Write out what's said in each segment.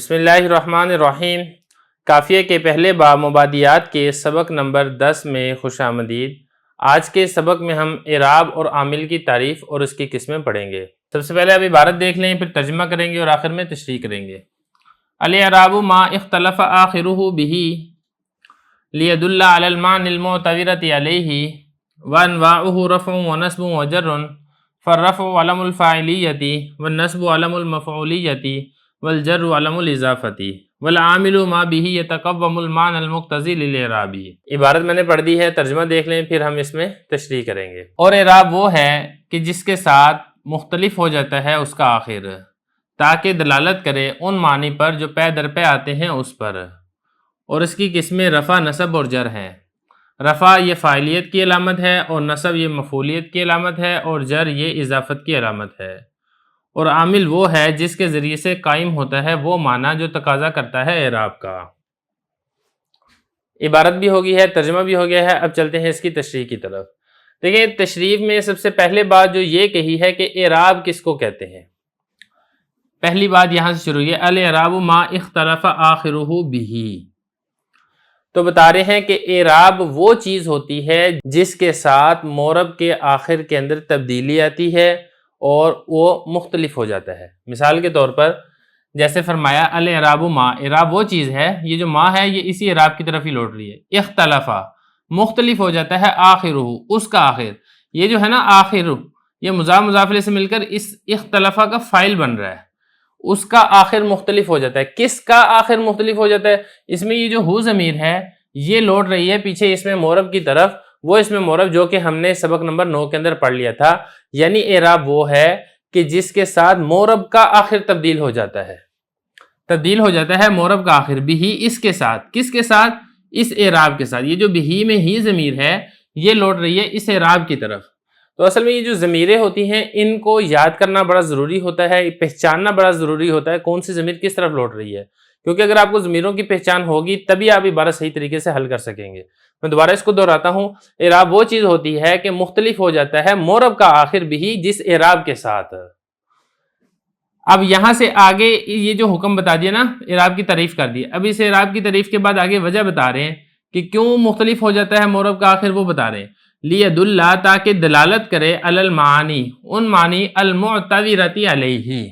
بسم اللہ الرحمن الرحیم۔ کافیہ کے پہلے باب مبادیات کے سبق نمبر 10 میں خوش آمدید۔ آج کے سبق میں ہم اعراب اور عامل کی تعریف اور اس کی قسمیں پڑھیں گے۔ سب سے پہلے اب عبارت دیکھ لیں، پھر ترجمہ کریں گے اور آخر میں تشریح کریں گے۔ الاعراب ما اختلف آخرہ بہ لیدل علی المعنی المعتبرۃ علیہ وانواعہ رفع ونصب وجر، فالرفع علم الفاعلیۃ والنصب علم المفعولیۃ والجر علم الاضافۃ والعامل ما بہ یتقوم المعنی المقتضی للاعراب۔ عبارت میں نے پڑھ دی ہے، ترجمہ دیکھ لیں پھر ہم اس میں تشریح کریں گے۔ اور اعراب وہ ہے کہ جس کے ساتھ مختلف ہو جاتا ہے اس کا آخر، تاکہ دلالت کرے ان معنی پر جو پے در پے آتے ہیں اس پر، اور اس کی قسمیں رفع، نصب اور جر ہیں۔ رفع یہ فاعلیت کی علامت ہے، اور نصب یہ مفعولیت کی علامت ہے، اور جر یہ اضافت کی علامت ہے۔ اور عامل وہ ہے جس کے ذریعے سے قائم ہوتا ہے وہ معنی جو تقاضا کرتا ہے اعراب کا۔ عبارت بھی ہو گئی ہے، ترجمہ بھی ہو گیا ہے، اب چلتے ہیں اس کی تشریح کی طرف۔ دیکھیں، تشریح میں سب سے پہلے بات جو یہ کہی ہے کہ اعراب کس کو کہتے ہیں۔ پہلی بات یہاں سے شروع ہے، الاعراب ما اختلف آخرہ بہ۔ تو بتا رہے ہیں کہ اعراب وہ چیز ہوتی ہے جس کے ساتھ مورب کے آخر کے اندر تبدیلی آتی ہے اور وہ مختلف ہو جاتا ہے۔ مثال کے طور پر جیسے فرمایا الاعراب ما، اعراب وہ چیز ہے، یہ جو ما ہے یہ اسی اعراب کی طرف ہی لوٹ رہی ہے۔ اختلافا، مختلف ہو جاتا ہے، آخرہ، اس کا آخر، یہ جو ہے نا آخر، یہ مضاف مضاف الیہ سے مل کر اس اختلافا کا فاعل بن رہا ہے، اس کا آخر مختلف ہو جاتا ہے۔ کس کا آخر مختلف ہو جاتا ہے؟ اس میں یہ جو ہو ضمیر ہے یہ لوٹ رہی ہے پیچھے اس میں مورب کی طرف، وہ اس میں مورب جو کہ ہم نے سبق نمبر 9 کے اندر پڑھ لیا تھا۔ یعنی اعراب وہ ہے کہ جس کے ساتھ مورب کا آخر تبدیل ہو جاتا ہے، تبدیل ہو جاتا ہے مورب کا آخر بھی، اس کے ساتھ، کس کے ساتھ؟ اس اعراب کے ساتھ۔ یہ جو بھی میں ہی ضمیر ہے یہ لوٹ رہی ہے اس اعراب کی طرف۔ تو اصل میں یہ جو ضمیریں ہوتی ہیں ان کو یاد کرنا بڑا ضروری ہوتا ہے، پہچاننا بڑا ضروری ہوتا ہے کون سی ضمیر کس طرف لوٹ رہی ہے، کیونکہ اگر آپ کو ضمیروں کی پہچان ہوگی تبھی آپ عبارت صحیح طریقے سے حل کر سکیں گے۔ میں دوبارہ اس کو دہراتا ہوں، اعراب وہ چیز ہوتی ہے کہ مختلف ہو جاتا ہے مورب کا آخر بھی جس اعراب کے ساتھ۔ اب یہاں سے آگے یہ جو حکم بتا دیا نا، اعراب کی تعریف کر دی، اب اس اعراب کی تعریف کے بعد آگے وجہ بتا رہے ہیں کہ کیوں مختلف ہو جاتا ہے مورب کا آخر، وہ بتا رہے ہیں۔ لیدل، تاکہ دلالت کرے، علی المعانی، ان معنی، المعتبرۃ علیہ۔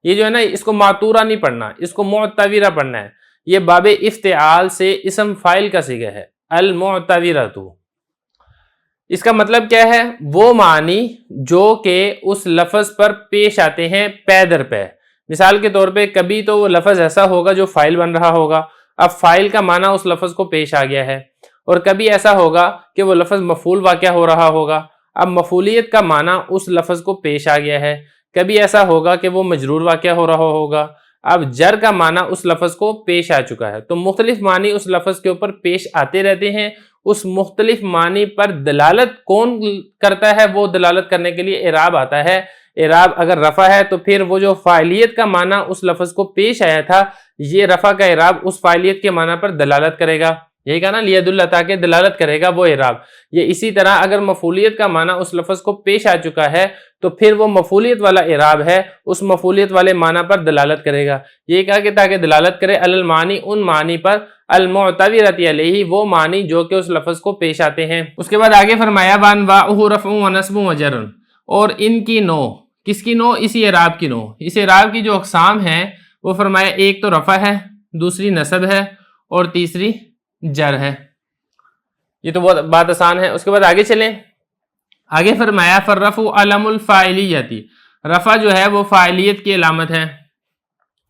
یہ جو ہے نا اس کو معتورہ نہیں پڑھنا، اس کو معتبرہ پڑھنا ہے۔ یہ باب افتعال سے اسم فاعل کا صیغہ ہے، المعتبرۃ۔ اس کا مطلب کیا ہے؟ وہ معنی جو کہ اس لفظ پر پیش آتے ہیں پے در پے۔ مثال کے طور پہ کبھی تو وہ لفظ ایسا ہوگا جو فاعل بن رہا ہوگا، اب فاعل کا معنی اس لفظ کو پیش آ گیا ہے، اور کبھی ایسا ہوگا کہ وہ لفظ مفعول واقع ہو رہا ہوگا، اب مفعولیت کا معنی اس لفظ کو پیش آ گیا ہے، کبھی ایسا ہوگا کہ وہ مجرور واقع ہو رہا ہوگا، اب جر کا معنی اس لفظ کو پیش آ چکا ہے۔ تو مختلف معنی اس لفظ کے اوپر پیش آتے رہتے ہیں، اس مختلف معنی پر دلالت کون کرتا ہے؟ وہ دلالت کرنے کے لیے اعراب آتا ہے۔ اعراب اگر رفع ہے تو پھر وہ جو فاعلیت کا معنی اس لفظ کو پیش آیا تھا، یہ رفع کا اعراب اس فاعلیت کے معنی پر دلالت کرے گا، یہی کہا نا لیدل، تاکہ دلالت کرے گا وہ اعراب۔ یہ اسی طرح اگر مفعولیت کا معنی اس لفظ کو پیش آ چکا ہے تو پھر وہ مفعولیت والا اعراب ہے، اس مفعولیت والے معنی پر دلالت کرے گا۔ یہ کہا کہ تاکہ دلالت کرے علی المعانی، ان معنی پر، المعتبرۃ علیہ، وہ معنی جو کہ اس لفظ کو پیش آتے ہیں۔ اس کے بعد آگے فرمایا وانواعہ رفع ونصب وجر، اور ان کی نوع، کس کی نوع؟ اسی اعراب کی نوع۔ اس اعراب کی جو اقسام ہیں وہ فرمایا ایک تو رفع ہے، دوسری نصب ہے، اور تیسری جر ہے۔ یہ تو بات آسان ہے۔ اس کے بعد آگے چلیں، آگے فرمایا فالرفع علم الفاعلیۃ، رفع جو ہے وہ فاعلیت کی علامت ہے۔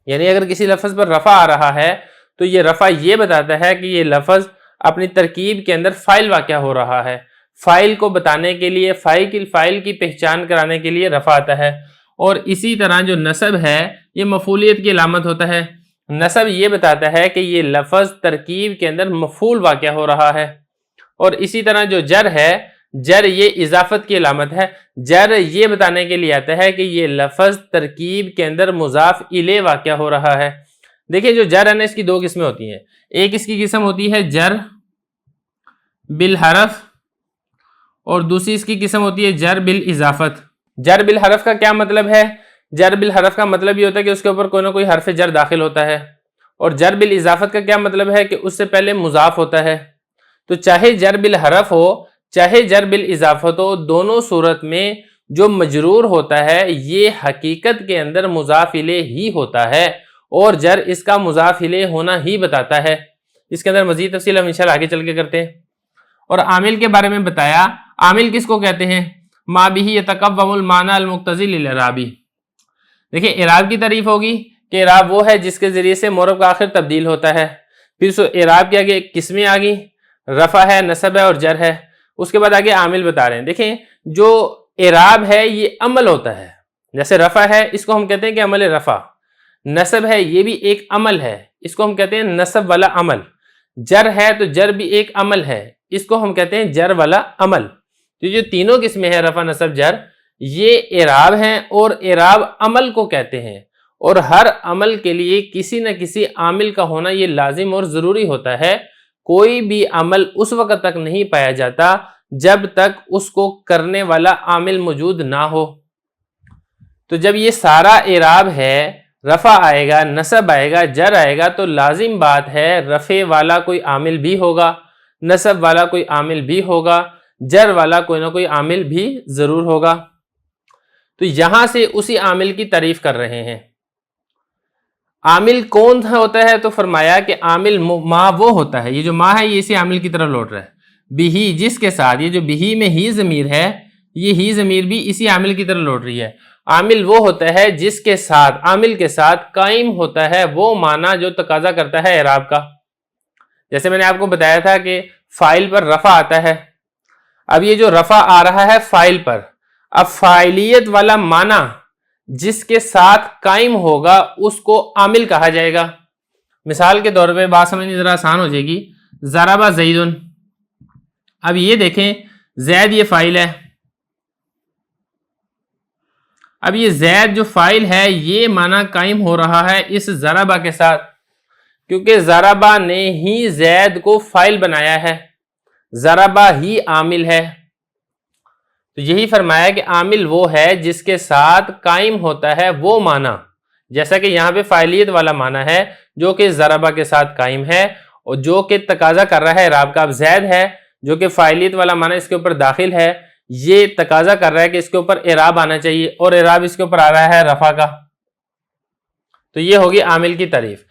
یعنی اگر کسی لفظ پر رفع آ رہا ہے تو یہ رفع یہ بتاتا ہے کہ یہ لفظ اپنی ترکیب کے اندر فاعل واقع ہو رہا ہے، فاعل کو بتانے کے لیے، فاعل کی پہچان کرانے کے لیے رفع آتا ہے۔ اور اسی طرح جو نصب ہے یہ مفعولیت کی علامت ہوتا ہے، نصب یہ بتاتا ہے کہ یہ لفظ ترکیب کے اندر مفعول واقع ہو رہا ہے۔ اور اسی طرح جو جر ہے، جر یہ اضافت کی علامت ہے، جر یہ بتانے کے لیے آتا ہے کہ یہ لفظ ترکیب کے اندر مضاف الیہ واقع ہو رہا ہے۔ دیکھیں جو جر ہے نا اس کی دو قسمیں ہوتی ہیں، ایک اس کی قسم ہوتی ہے جر بالحرف، اور دوسری اس کی قسم ہوتی ہے جر بالاضافت۔ جر بالحرف کا کیا مطلب ہے جر بالحرف کا مطلب یہ ہوتا ہے کہ اس کے اوپر کوئی نہ کوئی حرف جر داخل ہوتا ہے، اور جر بالاضافت کا کیا مطلب ہے کہ اس سے پہلے مضاف ہوتا ہے. تو چاہے جر بالحرف ہو چاہے جر بالاضافت ہو، دونوں صورت میں جو مجرور ہوتا ہے یہ حقیقت کے اندر مضاف الیہ ہی ہوتا ہے، اور جر اس کا مضاف الیہ ہونا ہی بتاتا ہے. اس کے اندر مزید تفصیل ہم انشاءاللہ آگے چل کے کرتے ہیں. اور عامل کے بارے میں بتایا، عامل کس کو کہتے ہیں؟ ما بہ یتقوم المعنی المقتضی للاعراب. دیکھیں اعراب کی تعریف ہوگی کہ اعراب وہ ہے جس کے ذریعے سے مورب کا آخر تبدیل ہوتا ہے. پھر سو اعراب کے آگے قسمیں آ گئی، رفع ہے، نصب ہے اور جر ہے. اس کے بعد آگے عامل بتا رہے ہیں. دیکھیں جو اعراب ہے یہ عمل ہوتا ہے، جیسے رفع ہے اس کو ہم کہتے ہیں کہ عمل رفع، نصب ہے یہ بھی ایک عمل ہے، اس کو ہم کہتے ہیں نصب والا عمل، جر ہے تو جر بھی ایک عمل ہے، اس کو ہم کہتے ہیں جر والا عمل. تو جو تینوں قسمیں ہیں رفع نصب جر یہ اعراب ہیں، اور اعراب عمل کو کہتے ہیں، اور ہر عمل کے لیے کسی نہ کسی عامل کا ہونا یہ لازم اور ضروری ہوتا ہے. کوئی بھی عمل اس وقت تک نہیں پایا جاتا جب تک اس کو کرنے والا عامل موجود نہ ہو. تو جب یہ سارا اعراب ہے، رفع آئے گا، نصب آئے گا، جر آئے گا، تو لازم بات ہے رفع والا کوئی عامل بھی ہوگا، نصب والا کوئی عامل بھی ہوگا، جر والا کوئی نہ کوئی عامل بھی ضرور ہوگا. تو یہاں سے اسی عامل کی تعریف کر رہے ہیں. عامل کون ہوتا ہے؟ تو فرمایا کہ عامل ما وہ ہوتا ہے، یہ جو ما ہے یہ اسی عامل کی طرح لوٹ رہا ہے، بہی جس کے ساتھ، یہ جو بہی میں ہی ضمیر ہے یہ ہی ضمیر بھی اسی عامل کی طرح لوٹ رہی ہے. عامل وہ ہوتا ہے جس کے ساتھ، عامل کے ساتھ قائم ہوتا ہے وہ معنی جو تقاضا کرتا ہے اعراب کا. جیسے میں نے آپ کو بتایا تھا کہ فاعل پر رفع آتا ہے. اب یہ جو رفع آ رہا ہے فاعل پر، اب فاعلیت والا معنی جس کے ساتھ قائم ہوگا اس کو عامل کہا جائے گا. مثال کے طور پہ بات سمجھنی ذرا آسان ہو جائے گی. ضرب زید، اب یہ دیکھیں زید یہ فاعل ہے، اب یہ زید جو فاعل ہے یہ معنی قائم ہو رہا ہے اس ضربہ کے ساتھ، کیونکہ ضربہ نے ہی زید کو فاعل بنایا ہے، ضربہ ہی عامل ہے. تو یہی فرمایا کہ عامل وہ ہے جس کے ساتھ قائم ہوتا ہے وہ معنی، جیسا کہ یہاں پہ فاعلیت والا معنی ہے جو کہ ضربہ کے ساتھ قائم ہے، اور جو کہ تقاضا کر رہا ہے اعراب کا. اب زید ہے جو کہ فاعلیت والا معنی اس کے اوپر داخل ہے، یہ تقاضا کر رہا ہے کہ اس کے اوپر اعراب آنا چاہیے، اور اعراب اس کے اوپر آ رہا ہے رفع کا. تو یہ ہوگی عامل کی تعریف.